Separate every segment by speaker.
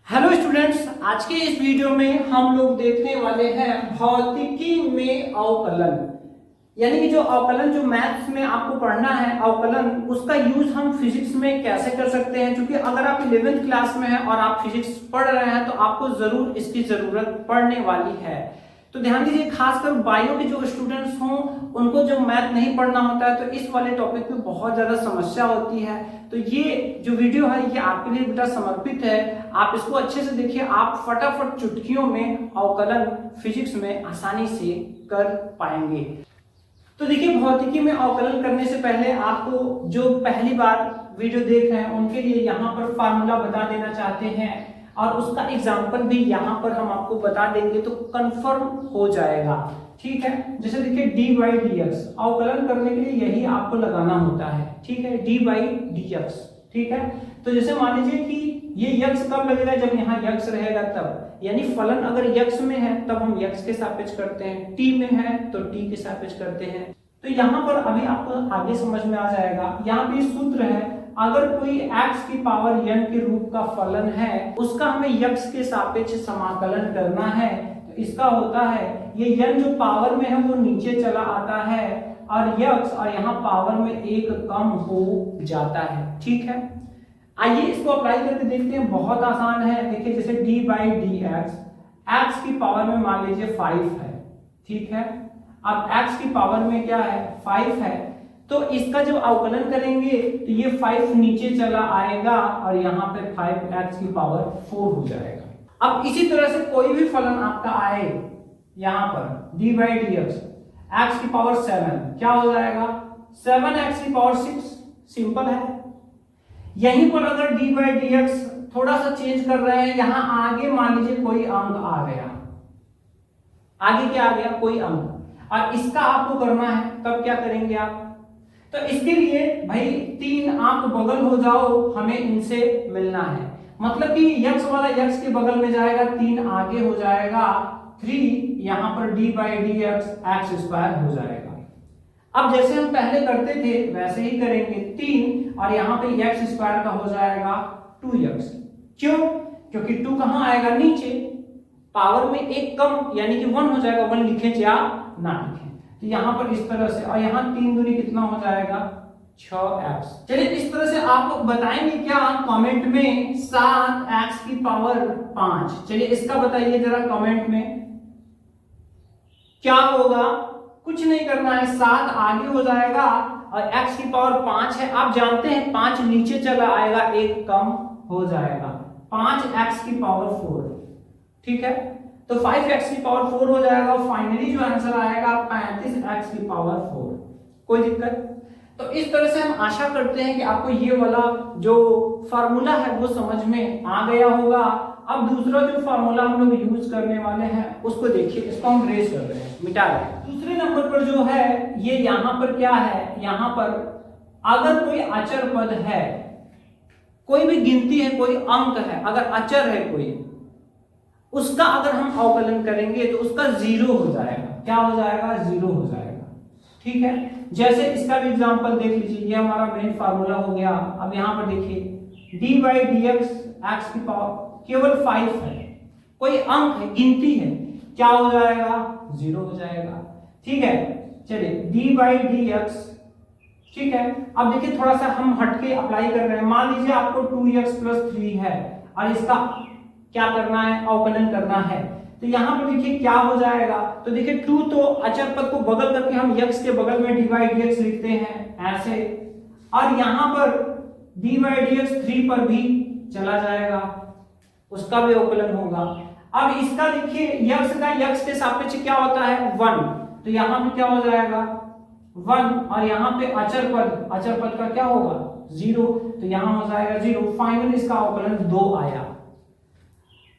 Speaker 1: Hello students, आज के इस वीडियो में हम लोग देखने वाले हैं भौतिकी में अवकलन। यानी कि जो अवकलन जो मैथ्स में आपको पढ़ना है अवकलन, उसका यूज हम फिजिक्स में कैसे कर सकते हैं। क्योंकि अगर आप 11th क्लास में हैं और आप फिजिक्स पढ़ रहे हैं तो आपको जरूर इसकी जरूरत पड़ने वाली है। तो ध्यान दीजिए, खासकर बायो के जो स्टूडेंट्स हों उनको जो मैथ नहीं पढ़ना होता है तो इस वाले टॉपिक में बहुत ज्यादा समस्या होती है। तो ये जो वीडियो है ये आपके लिए बेटा समर्पित है। आप इसको अच्छे से देखिए, आप फटाफट चुटकियों में अवकलन फिजिक्स में आसानी से कर पाएंगे। तो देखिए, भौतिकी में अवकलन करने से पहले आपको जो पहली बार वीडियो देख रहे हैं उनके लिए यहाँ पर फार्मूला बता देना चाहते हैं और उसका एग्जाम्पल भी यहाँ पर हम आपको बता देंगे तो कंफर्म हो जाएगा। ठीक है, जैसे देखिए डी बाई डी एक्स अवकलन करने के लिए यही आपको लगाना होता है। ठीक है, डी बाई डी एक्स। ठीक है, तो जैसे मान लीजिए कि ये यक्स कब लगेगा, जब यहाँ यक्स रहेगा तब। यानी फलन अगर यक्स में है तब हम यक्स के सापेक्ष करते हैं, टी में है तो टी के सापेक्ष करते हैं। तो यहाँ पर अभी आपको आगे समझ में आ जाएगा। यहाँ पे सूत्र है, अगर कोई x की पावर n के रूप का फलन है उसका हमें x के सापेक्ष समाकलन करना है। तो इसका होता है ये n जो पावर में है वो नीचे चला आता है और x और यहाँ पावर में एक कम हो जाता है। ठीक है, आइए इसको अप्लाई करके देखते हैं। बहुत आसान है। देखिए जैसे d बाई डी एक्स की पावर में मान लीजिए 5 है। ठीक है, अब x की पावर में क्या है 5 है, तो इसका जब अवकलन करेंगे तो ये 5 नीचे चला आएगा और यहाँ पे 5x की पावर 4 हो जाएगा। अब इसी तरह से कोई भी फलन आपका आए यहाँ पर d बाई डी एक्स की पावर 7 क्या हो जाएगा 7x की पावर 6। सिंपल है। यहीं पर अगर d बाई डी एक्स थोड़ा सा चेंज कर रहे हैं, यहाँ आगे मान लीजिए कोई अंक आ गया, आगे क्या आ गया कोई अंक, और इसका आपको करना है, तब क्या करेंगे आप। तो इसके लिए भाई 3 आप बगल हो जाओ, हमें इनसे मिलना है। मतलब कि यक्स वाला यक्स के बगल में जाएगा, 3 आगे हो जाएगा, 3 यहाँ पर d by D x square हो जाएगा। अब जैसे हम पहले करते थे वैसे ही करेंगे, 3 और यहाँ पे x स्क्वायर का हो जाएगा 2x। क्यों? क्योंकि 2 कहाँ आएगा नीचे, पावर में एक कम, यानी कि 1 हो जाएगा। 1 लिखे या ना लिखे, तो यहाँ पर इस तरह से, और यहाँ 3 दूनी कितना हो जाएगा 6x। चलिए इस तरह से आप बताएंगे क्या कमेंट में 7x की पावर 5। चलिए इसका बताइए जरा कमेंट में क्या होगा। कुछ नहीं करना है, 7 आगे हो जाएगा और x की पावर 5 है। आप जानते हैं 5 नीचे चला आएगा, एक कम हो जाएगा, 5x की पावर 4। ठीक है, तो 5x की पावर 4 हो जाएगा और फाइनली जो आंसर आएगा 35x की पावर 4। कोई दिक्कत? तो इस तरह से हम आशा करते हैं कि आपको ये वाला जो फार्मूला है वो समझ में आ गया होगा। अब दूसरा जो फार्मूला हम लोग यूज करने वाले हैं उसको देखिए, इसको हम रेस कर रहे हैं, मिटा रहे हैं। दूसरे नंबर पर जो है ये यहाँ पर क्या है, यहाँ पर अगर कोई अचर पद है, कोई भी गिनती है, कोई अंक है, अगर अचर है कोई, उसका अगर हम अवकलन करेंगे तो उसका 0 हो जाएगा। क्या हो जाएगा 0 हो जाएगा। ठीक है, जैसे इसका भी एग्जांपल देख लीजिए, ये हमारा मेन फार्मूला हो गया। अब यहाँ पर देखिए d बाई डी एक्स की पावर केवल 5 है, कोई अंक है, गिनती है, क्या हो जाएगा 0 हो जाएगा। ठीक है, चलिए d बाई डी एक्स। ठीक है, अब देखिए थोड़ा सा हम हटके अप्लाई कर रहे हैं। मान लीजिए आपको 2x + 3 है और इसका क्या करना है अवकलन करना है, तो यहाँ पर देखिए क्या हो जाएगा। तो देखिए 2 तो अचर पद को बगल करके हम x के बगल में d बाई डी एक्स लिखते हैं ऐसे, और यहाँ पर d बाई डी एक्स 3 पर भी चला जाएगा, उसका भी अवकलन होगा। अब इसका देखिए x का x के सापेक्ष क्या होता है 1, तो यहाँ पे क्या हो जाएगा 1, और यहाँ पे अचर पद का क्या होगा 0, तो यहाँ हो जाएगा 0। फाइनली इसका अवकलन 2 आया।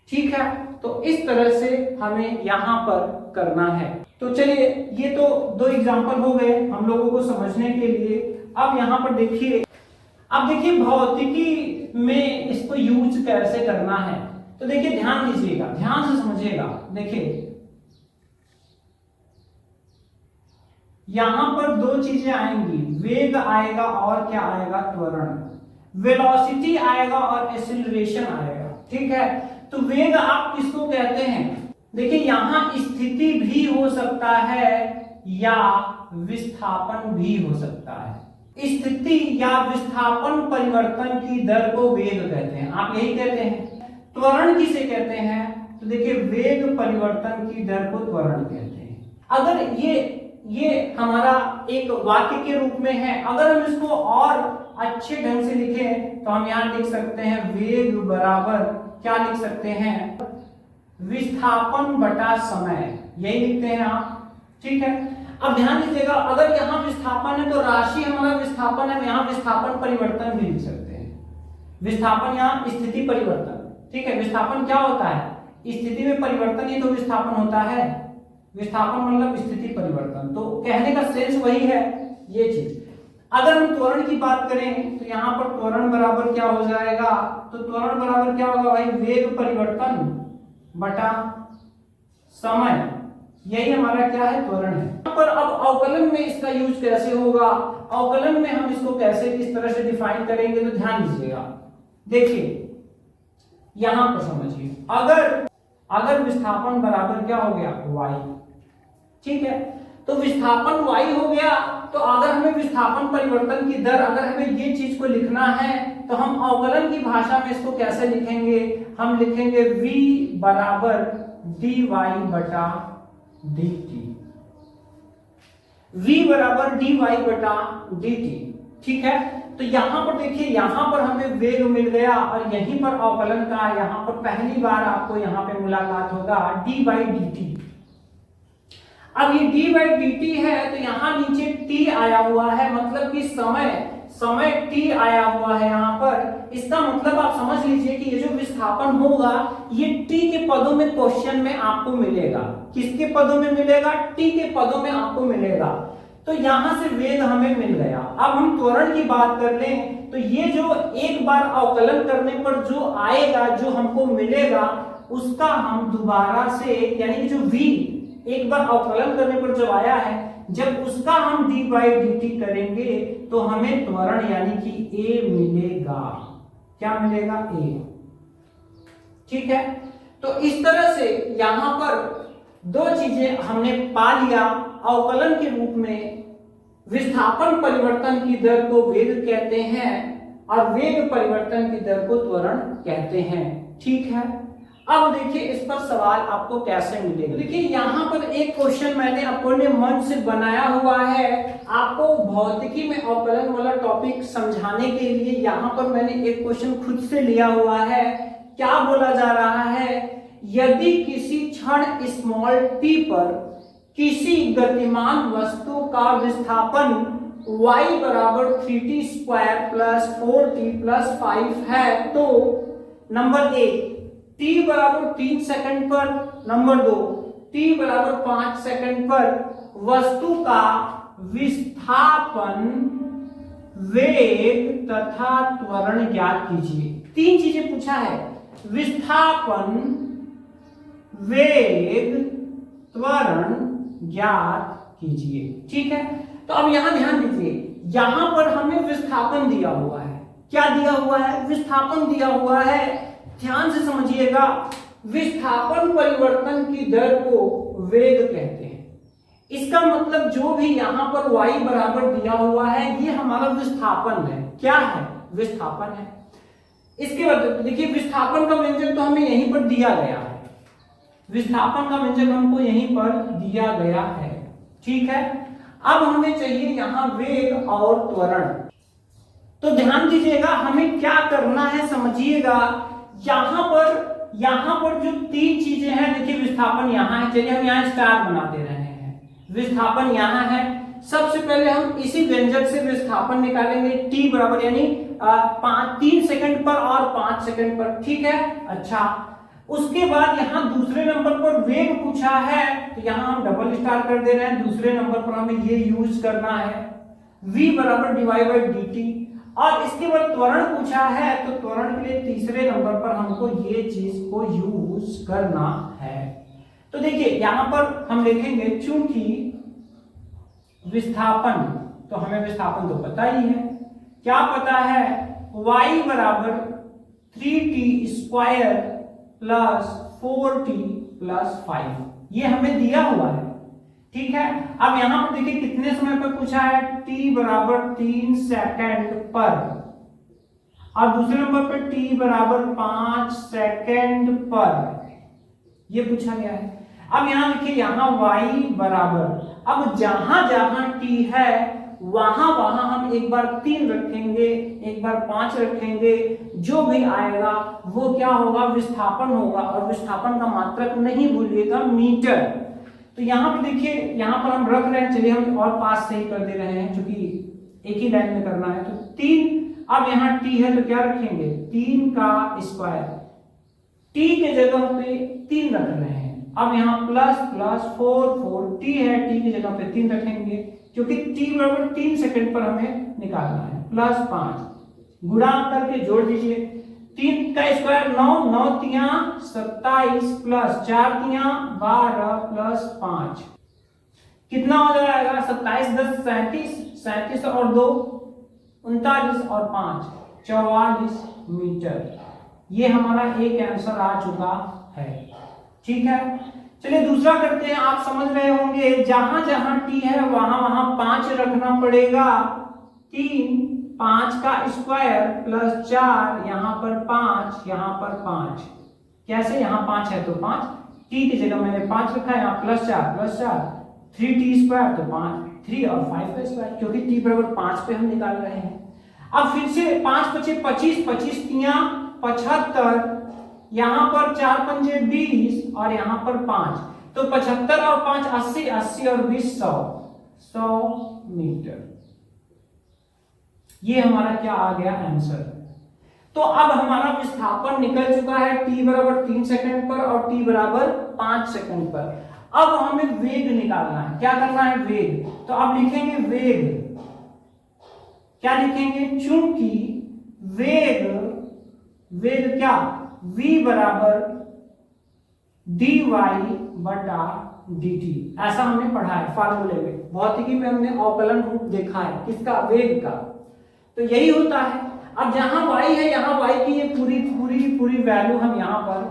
Speaker 1: ठीक है, तो इस तरह से हमें यहाँ पर करना है। तो चलिए ये तो 2 एग्जांपल हो गए हम लोगों को समझने के लिए। अब यहाँ पर देखिए, अब देखिए भौतिकी में इसको यूज कैसे करना है। तो देखिए ध्यान दीजिएगा, ध्यान से समझिएगा। देखिए यहां पर 2 चीजें आएंगी, वेग आएगा और क्या आएगा त्वरण, वेलोसिटी आएगा और एक्सीलरेशन आएगा। ठीक है, तो वेग आप किसको कहते हैं? देखिए यहां स्थिति भी हो सकता है या विस्थापन भी हो सकता है। स्थिति या विस्थापन परिवर्तन की दर को वेग कहते हैं, आप यही कहते हैं। त्वरण किसे कहते हैं? तो देखिए वेग परिवर्तन की दर को त्वरण कहते हैं। अगर ये हमारा एक वाक्य के रूप में है, अगर हम इसको और अच्छे ढंग से लिखें तो हम यहां लिख सकते हैं वेग बराबर, क्या लिख सकते हैं? विस्थापन बटा समय, यही लिखते हैं आप, ठीक है। अब ध्यान दीजिएगा, अगर यहाँ विस्थापन है तो राशि हमारा विस्थापन है, यहाँ विस्थापन परिवर्तन भी लिख सकते हैं। विस्थापन यहाँ स्थिति परिवर्तन, ठीक है। विस्थापन क्या होता है? स्थिति में परिवर्तन ही तो विस्थापन होता है। विस्थापन मतलब स्थिति परिवर्तन, तो कहने का सेंस वही है ये चीज। अगर हम त्वरण की बात करें तो यहाँ पर त्वरण बराबर क्या हो जाएगा? तो त्वरण बराबर क्या होगा भाई? वेग परिवर्तन बटा समय, यही हमारा क्या है? त्वरण है। यहाँ पर अब अवकलन में इसका यूज कैसे होगा? अवकलन में हम इसको कैसे किस तरह से डिफाइन करेंगे, तो ध्यान दीजिएगा। देखिए यहां पर समझिए, अगर विस्थापन बराबर क्या हो गया? y, ठीक है। तो विस्थापन y हो गया, तो अगर हमें विस्थापन परिवर्तन की दर, अगर हमें ये चीज को लिखना है तो हम अवकलन की भाषा में इसको कैसे लिखेंगे? हम लिखेंगे v बराबर dy बटा dt, v बराबर dy बटा dt, ठीक है। तो यहां पर देखिए, यहां पर हमें वेग मिल गया और यहीं पर अवकलन का, यहां पर पहली बार आपको यहां पे मुलाकात होगा d बाई dt। अब ये d बाई dt है तो यहां नीचे t आया हुआ है, मतलब कि समय t आया हुआ है यहां पर। इसका मतलब आप समझ लीजिए कि ये जो विस्थापन होगा ये t के पदों में क्वेश्चन में आपको मिलेगा। किसके पदों में मिलेगा? t के पदों में आपको मिलेगा। तो यहां से वेग हमें मिल गया। अब हम त्वरण की बात कर लें तो ये जो एक बार अवकलन करने पर जो आएगा, जो हमको मिलेगा, उसका हम दोबारा से, यानी कि जो v एक बार अवकलन करने पर जब आया है, जब उसका हम d बाई dt करेंगे तो हमें त्वरण यानी कि a मिलेगा। क्या मिलेगा? a, ठीक है। तो इस तरह से यहां पर दो चीजें हमने पा लिया। अवकलन के रूप में विस्थापन परिवर्तन की दर को वेग कहते हैं और वेग परिवर्तन की दर को त्वरण कहते हैं, ठीक है। अब देखिए इस पर सवाल आपको कैसे मिलेगा। देखिए यहाँ पर एक क्वेश्चन मैंने अपने मन से बनाया हुआ है, आपको भौतिकी में अवकलन वाला टॉपिक समझाने के लिए। यहाँ पर मैंने एक क्वेश्चन खुद से लिया हुआ है। क्या बोला जा रहा है? यदि किसी क्षण स्मॉल t पर किसी गतिमान वस्तु का विस्थापन y बराबर 3t square plus 4t plus 5 है तो नंबर 1 t बराबर 3 सेकंड पर, नंबर 2 t बराबर 5 सेकंड पर वस्तु का विस्थापन, वेग तथा त्वरण ज्ञात कीजिए। तीन चीजें पूछा है, विस्थापन, वेग, त्वरण ज्ञात कीजिए, ठीक है। तो अब यहां ध्यान दीजिए, यहां पर हमें विस्थापन दिया हुआ है। क्या दिया हुआ है? विस्थापन दिया हुआ है। ध्यान से समझिएगा, विस्थापन परिवर्तन की दर को वेग कहते हैं। इसका मतलब जो भी यहां पर y बराबर दिया हुआ है ये हमारा विस्थापन है। क्या है? विस्थापन है। इसके बाद देखिए विस्थापन का व्यंजक तो हमें यहीं पर दिया गया है, विस्थापन का व्यंजक हमको यहीं पर दिया गया है, ठीक है। अब हमें चाहिए यहां वेग और त्वरण। तो ध्यान दीजिएगा हमें क्या करना है, समझिएगा। यहां पर जो तीन चीजें हैं, देखिए विस्थापन यहां है, चलिए हम यहां स्टार बना दे रहे हैं। विस्थापन यहां है। सबसे पहले हम इसी व्यंजक से विस्थापन निकालेंगे, t बराबर यानी 3 सेकंड पर और 5 सेकंड पर, ठीक है। अच्छा, उसके बाद यहां दूसरे नंबर पर वेग पूछा है तो यहां हम डबल स्टार कर दे रहे हैं। दूसरे नंबर पर हमें ये यूज करना है, v बराबर dy बाई dt। और इसके बाद त्वरण पूछा है तो त्वरण के लिए तीसरे नंबर पर हमको ये चीज को यूज करना है। तो देखिए यहां पर हम लिखेंगे, चूंकि विस्थापन, तो हमें विस्थापन तो पता ही है। क्या पता है? y बराबर 3t square plus 4t plus 5 ये हमें दिया हुआ है। ठीक है, अब यहां पर देखिए कितने समय पर पूछा है, t बराबर 3 सेकंड पर। अब दूसरे नंबर पर t बराबर 5 सेकंड पर ये पूछा गया है। अब यहां देखिए यहाँ y बराबर, अब जहां जहां t है वहां वहां हम एक बार 3 रखेंगे, एक बार 5 रखेंगे, जो भी आएगा वो क्या होगा, विस्थापन होगा। और विस्थापन का मात्रक नहीं भूलिएगा, मीटर। तो यहाँ पर देखिए, यहाँ पर हम रख रहे हैं, चलिए हम और पास से ही कर दे रहे हैं क्योंकि एक ही लाइन में करना है। तो 3, अब यहाँ t है तो क्या रखेंगे, 3 का स्क्वायर, t के जगह पे 3 रख रहे हैं। अब यहाँ प्लस प्लस 4 t है, t की जगह पे 3 रखेंगे क्योंकि t बराबर 3 सेकंड पर हमें निकालना है। प्लस 5 गुणा करके जोड़ दीजिए, 3 का स्क्वायर 9, 9 तिया 27 प्लस 4 तिया 12 प्लस 5 कितना हो जाएगा, 27 10 37, 37 और 2 39 और 5 44 मीटर। ये हमारा एक आंसर आ चुका है। ठीक है, चलिए दूसरा करते हैं। आप समझ रहे होंगे जहां जहां t है वहां वहां 5 रखना पड़ेगा। 3 5 का स्क्वायर प्लस 4, यहां पर 5, यहां पर 5, कैसे, यहां 5 है तो 5, t की जगह मैंने 5 रखा है, यहां प्लस 4 प्लस 4, 3t स्क्वायर तो 5, 3 और 5 का स्क्वायर, क्योंकि t बराबर 5 पे हम निकाल रहे हैं। अब फिर से 5 बचे 25, 25 तिया 75, यहां पर 4 पंजे 20 और यहां पर 5, तो 75 और 5 80, 80 और 20 100 मीटर। ये हमारा क्या आ गया आंसर। तो अब हमारा विस्थापन निकल चुका है t बराबर 3 सेकंड पर और t बराबर 5 सेकंड पर। अब हमें वेग निकालना है। क्या करना है, वेग। तो अब लिखेंगे वेग, क्या लिखेंगे, चूंकि वेग क्या, v बराबर dy बटा dt, ऐसा हमने पढ़ा है फार्मूले में, भौतिकी में हमने अवकलन रूप देखा है किसका, वेग का। तो यही होता है। अब जहां y है, यहाँ y की ये पूरी वैल्यू हम यहाँ पर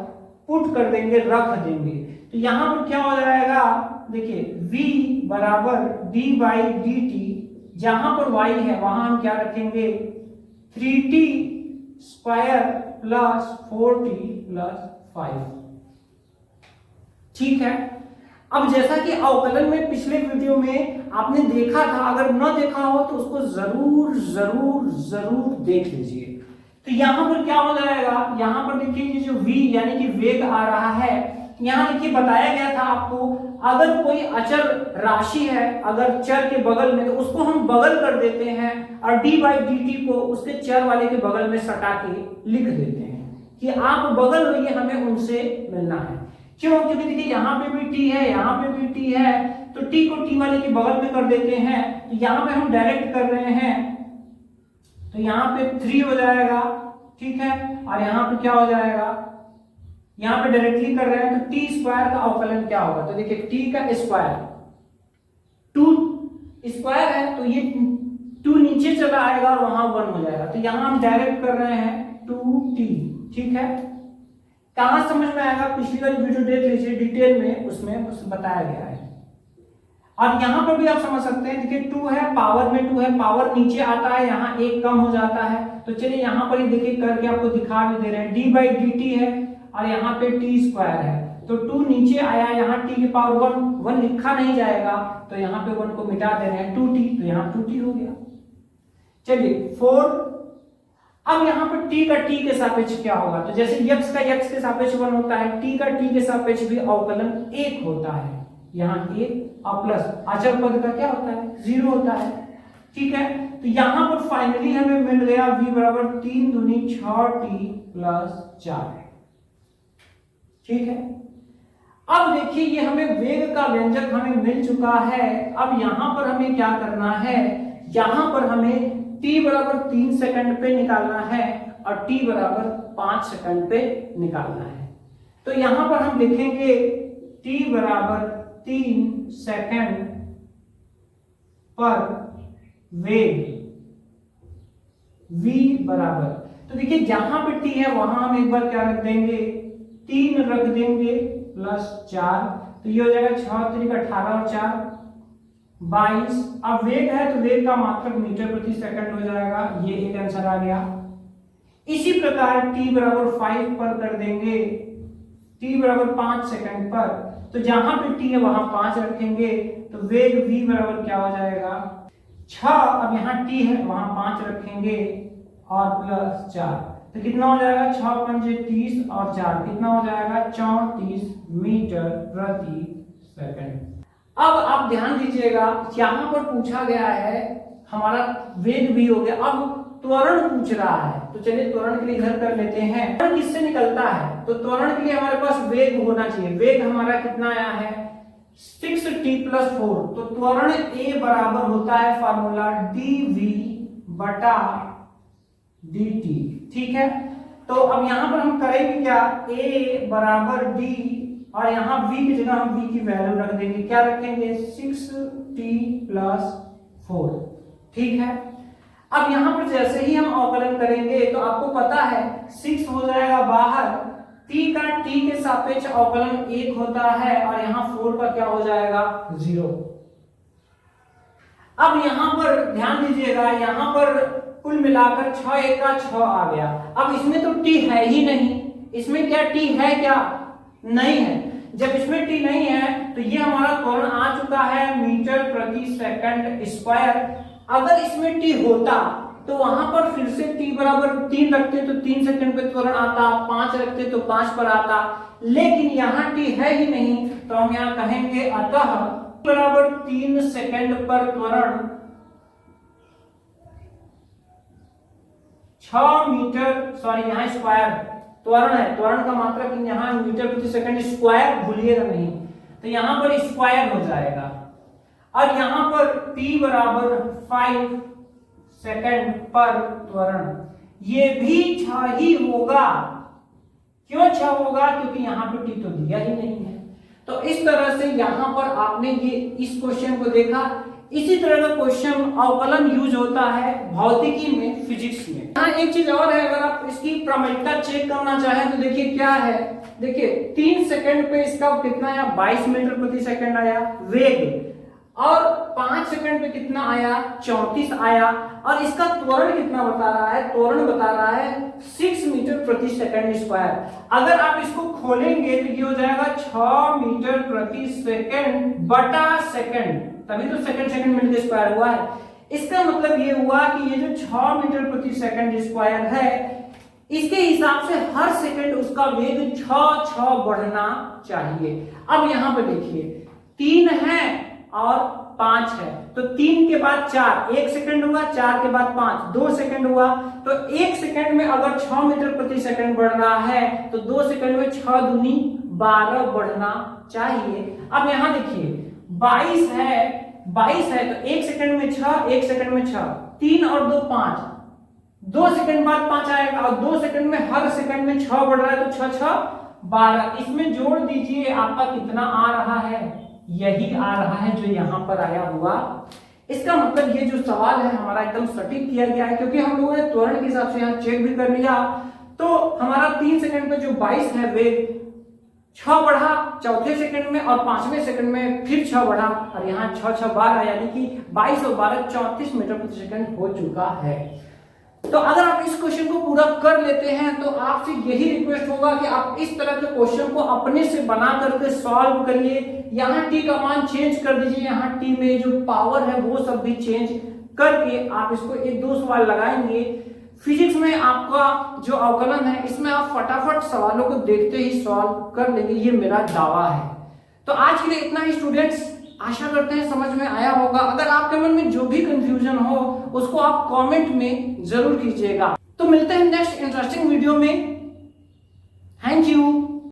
Speaker 1: पुट कर देंगे, रख देंगे। तो यहाँ पर क्या हो जाएगा, देखिए v बराबर dy dt, जहां पर y है वहां हम क्या रखेंगे, 3t square plus 4t plus 5। ठीक है, अब जैसा कि अवकलन में पिछले वीडियो में आपने देखा था, अगर न देखा हो तो उसको जरूर जरूर जरूर देख लीजिए। तो यहां पर क्या हो जाएगा, यहां पर देखिए ये जो v यानी कि वेग आ रहा है, यहां देखिए बताया गया था आपको, अगर कोई अचर राशि है अगर चर के बगल में, तो उसको हम बगल कर देते हैं और dy dt को उसके चर वाले के बगल में सटा के लिख देते हैं कि आप बगल रहिए, हमें उनसे मिलना है। क्यों, क्योंकि देखिए यहाँ पे भी t है, यहाँ पे भी t है, तो t को t वाले के बगल में कर देते हैं। तो यहाँ पे हम डायरेक्ट कर रहे हैं, तो यहाँ पे 3 हो जाएगा। ठीक है, और यहाँ पे क्या हो जाएगा, यहाँ पे डायरेक्टली कर रहे हैं, तो t स्क्वायर का अवकलन क्या होगा, तो देखिए t का स्क्वायर 2 स्क्वायर है, तो ये 2 नीचे चला आएगा और वहां 1 हो जाएगा। तो यहाँ हम डायरेक्ट कर रहे हैं 2t। ठीक है, कहां समझ में आएगा, पिछली वाली वीडियो देख लीजिए डिटेल में, उसमें बताया गया है। और यहां पर भी आप समझ सकते हैं, देखिए 2 है, पावर में 2 है, पावर नीचे आता है, यहाँ 1 कम हो जाता है। तो चलिए यहाँ पर ही देखिए करके आपको दिखा भी दे रहे हैं, dy dt है और यहाँ पे t स्क्वायर है, तो 2 नीचे आया, यहाँ t की पावर 1 लिखा नहीं जाएगा, तो यहाँ पे 1 को मिटा दे रहे हैं, 2t, तो यहाँ 2t हो गया। चलिए 4, अब यहाँ पर t का t के सापेक्ष क्या होगा, तो जैसे x का x के सापेक्ष 1 होता है, t का t के सापेक्ष भी अवकलन 1 होता है, यहाँ 1 और प्लस अचर पद का क्या होता है, 0 होता है। ठीक है, तो यहाँ पर फाइनली हमें मिल गया v बराबर 3 दूनी 6t प्लस 4। ठीक है, अब देखिए ये हमें वेग का व्यंजक हमें मिल चुका है। अब यहाँ पर हमें क्या करना है, यहाँ पर हमें t बराबर 3 सेकंड पे निकालना है और t बराबर 5 सेकंड पे निकालना है। तो यहां पर हम लिखेंगे t बराबर 3 सेकंड पर वेग v बराबर, तो देखिए जहां पे t है वहां हम एक बार क्या रख देंगे 3 रख देंगे प्लस 4, तो ये हो जाएगा 6 3 18 और 4 22। अब वेग है तो वेग का मात्रक मीटर प्रति सेकंड हो जाएगा, ये एक आंसर आ गया। इसी प्रकार t बराबर 5 पर कर देंगे, t बराबर 5 सेकंड पर, तो जहां पे t है वहां 5 रखेंगे, तो वेग v बराबर क्या हो जाएगा 6। अब यहाँ t है वहां 5 रखेंगे और प्लस 4, तो कितना हो जाएगा 6 पंजे 30 और 4 कितना हो जाएगा 34 मीटर प्रति सेकंड। अब आप ध्यान दीजिएगा, यहाँ पर पूछा गया है हमारा वेग भी हो गया, अब त्वरण पूछ रहा है, तो चलिए त्वरण के लिए इधर कर लेते हैं। त्वरण किससे निकलता है, तो त्वरण के लिए हमारे पास वेग होना चाहिए। वेग हमारा कितना आया है 6t + 4, तो त्वरण a बराबर होता है फार्मूला dv बटा dt, ठीक है। तो अब यहां पर हम करेंगे क्या, a बराबर d और यहाँ v की जगह हम v की वैल्यू रख देंगे, क्या रखेंगे 6t + 4, ठीक है। अब यहाँ पर जैसे ही हम अवकलन करेंगे तो आपको पता है 6 हो जाएगा बाहर, t का t के सापेक्ष अवकलन 1 होता है और यहाँ 4 का क्या हो जाएगा 0। अब यहाँ पर ध्यान दीजिएगा, यहाँ पर कुल मिलाकर 6 1 का 6 आ गया। अब इसमें तो t है ही नहीं, इसमें क्या t है क्या, नहीं है। जब इसमें t नहीं है तो ये हमारा त्वरण आ चुका है मीटर प्रति सेकंड स्क्वायर। अगर इसमें t होता तो वहां पर फिर से t बराबर 3 रखते तो 3 सेकंड पे त्वरण आता, 5 रखते तो 5 पर आता, लेकिन यहाँ t है ही नहीं, तो हम यहाँ कहेंगे अतः बराबर 3 सेकंड पर त्वरण 6 मीटर, सॉरी यहाँ स्क्वायर त्वरण है, त्वरण का मात्रक यहाँ मीटर प्रति सेकंड स्क्वायर भूलिएगा नहीं, तो यहाँ पर स्क्वायर हो जाएगा। और यहाँ पर t बराबर 5 सेकंड पर त्वरण, ये भी 6 ही होगा। क्यों 6 होगा, क्योंकि यहाँ पे t तो दिया ही नहीं है। तो इस तरह से यहाँ पर आपने ये इस क्वेश्चन को देखा। इसी तरह का क्वेश्चन अवकलन यूज होता है भौतिकी में, फिजिक्स में। यहाँ एक चीज और है, अगर आप इसकी प्रमेयता चेक करना चाहें तो देखिए क्या है, देखिए 3 सेकंड पे इसका कितना आया 22 मीटर प्रति सेकंड आया वेग, और 5 सेकंड पे कितना आया 34 आया, और इसका त्वरण कितना बता रहा है, त्वरण बता रहा है 6 मीटर प्रति सेकंड स्क्वायर। अगर आप इसको खोलेंगे तो ये हो जाएगा 6 मीटर प्रति सेकंड बटा सेकंड, तभी तो सेकंड सेकंड मिनट स्क्वायर हुआ है। इसका मतलब ये हुआ कि ये जो 6 मीटर प्रति सेकंड स्क्वायर है, इसके हिसाब से हर सेकंड उसका वेग 6 बढ़ना चाहिए। अब यहाँ पे देखिए 3 है और 5 है, तो 3 के बाद 4 1 सेकंड हुआ, 4 के बाद 5 2 सेकंड हुआ, तो 1 सेकंड में अगर 6 मीटर प्रति सेकंड बढ़ रहा है तो 2 सेकंड में 6 दूनी 12 बढ़ना चाहिए। अब यहाँ देखिए 22 है तो 1 सेकंड में 6 1 सेकंड में 6, 3 और 2 5, 2 सेकंड बाद 5 आएगा, और 2 सेकंड में हर सेकंड में 6 बढ़ रहा है, तो 6 6 12, इसमें जोड़ दीजिए आपका कितना आ रहा है, यही आ रहा है जो यहाँ पर आया हुआ। इसका मतलब ये जो सवाल है हमारा एकदम सटीक किया गया है, क्योंकि हम लोगों ने त्वरण के हिसाब से यहाँ चेक भी कर लिया। तो हमारा 3 सेकंड पे जो 22 है वेग 6 बढ़ा चौथे सेकंड में, और 5वें सेकंड में फिर 6 बढ़ा, और यहाँ 6 6 12, यानी कि 22 और 12 34 मीटर प्रति सेकंड हो चुका है। तो अगर आप इस क्वेश्चन को पूरा कर लेते हैं तो आपसे यही रिक्वेस्ट होगा कि आप इस तरह के क्वेश्चन को अपने से बना करके सॉल्व करिए। यहाँ t का मान चेंज कर दीजिए, यहाँ t में जो पावर है वो सब भी चेंज करके आप इसको 1-2 सवाल लगाएंगे। फिजिक्स में आपका जो अवकलन है इसमें आप फटाफट सवालों को देखते ही सॉल्व कर लेंगे, ये मेरा दावा है। तो आज के लिए इतना ही स्टूडेंट्स, आशा करते हैं समझ में आया होगा। अगर आपके मन में जो भी कंफ्यूजन हो उसको आप कमेंट में जरूर कीजिएगा। तो मिलते हैं नेक्स्ट इंटरेस्टिंग वीडियो में। Thank you.